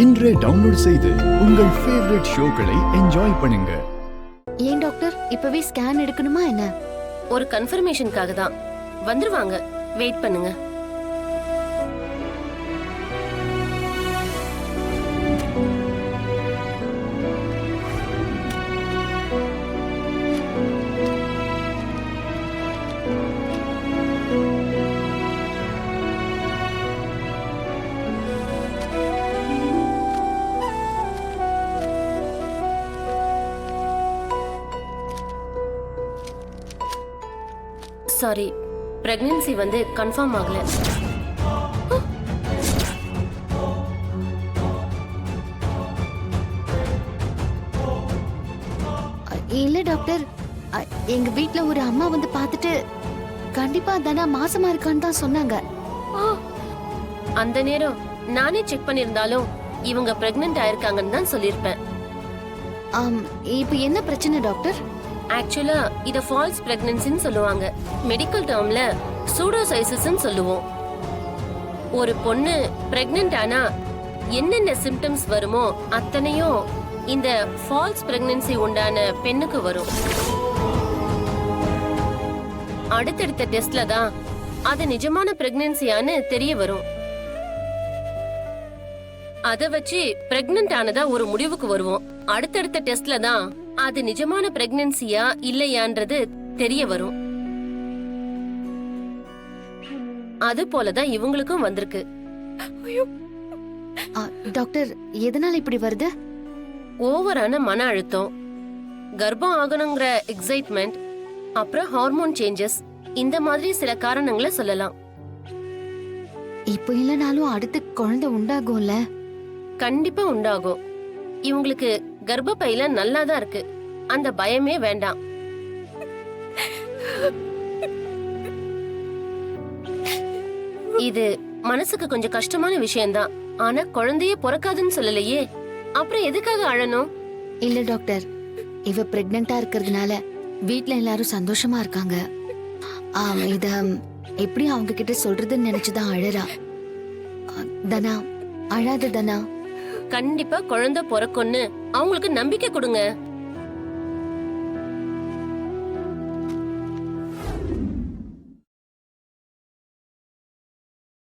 இன்றே டவுன்லோட் செய்து உங்கள் ஃபேவரட் ஷோக்களை என்ஜாய் பண்ணுங்க. ஏன் டாக்டர் இப்பவே ஸ்கேன் எடுக்கணுமா என்ன? ஒரு கன்ஃபர்மேஷனுக்காக தான். வந்துருவாங்க, வெயிட் பண்ணுங்க. சாரி, பிரெக்னன்சி வந்து கன்ஃபார்ம் ஆகல. இல்ல டாக்டர், எங்க வீட்ல ஒரு அம்மா வந்து பார்த்துட்டு கண்டிப்பா தானா மாசமா இருக்கான்னு தான் சொன்னாங்க. அந்த நேரம் நானே செக் பண்ணிருந்தாலும் இவங்க பிரெக்னன்ட் ஆயிருக்காங்கன்னு தான் சொல்லிருப்பேன். இப்போ என்ன பிரச்சனை டாக்டர்? ஆக்சுவலா இத ஃபால்ஸ் பிரெக்னன்சின்னு சொல்லுவாங்க. மெடிக்கல் டேர்ம்ல சூடோசைசிஸ்ன்னு சொல்லுவோம். ஒரு பொண்ணு பிரெக்னன்ட் ஆனா என்னென்ன சிம்டம்ஸ் வருமோ அத்தனையும் இந்த ஃபால்ஸ் பிரெக்னன்சி உண்டான பெண்ணுக்கு வரும். அடுத்தடுத்த டெஸ்ட்ல தான் அது நிஜமான பிரெக்னன்சியான்னு தெரிய வரும். அத வச்சு பிரெக்னன்ட் ஆனதா ஒரு முடிவுக்கு வருவோம். அடுத்தடுத்த டெஸ்ட்ல தான் அது நிஜமான பிரெக்னன்சியா இல்லையான்றது தெரிய வரும். அது போலதான் இவங்களுக்கும் வந்திருக்கு. டாக்டர், எதனால இப்படி வருது? ஓவரான மன அழுத்தம், கர்ப்பம் ஆகணுங்கிற எக்ஸைட்மெண்ட், அப்புறம் ஹார்மோன் சேஞ்சஸ், இந்த மாதிரி சில காரணங்களை சொல்லலாம். இப்போ இல்லனாலும் அடுத்து குழந்தை உண்டாகும்ல? கண்டிப்பா உண்டாகும். இவங்களுக்கு கர்ப்பப்பையில நல்லாதான் இருக்கு, அந்த பயமே வேண்டாம். இது மனசுக்கு கொஞ்சம் கஷ்டமான விஷயம்தான். ஆனா குழந்தையே பிறக்காதுன்னு சொல்லலையே, அப்புறம் எதுக்காக அழணும்? இல்ல டாக்டர், இவ பிரெக்னண்டா இருக்கிறதுனால வீட்ல எல்லாரும் சந்தோஷமா இருக்காங்க. இத எப்படி அவங்க கிட்ட சொல்றதுன்னு நினைச்சுதான் அழறா. தனா, அழாத தனா. கண்டிப்பா குழந்தை பிறக்கும்னு அவங்களுக்கு நம்பிக்கை கொடுங்க.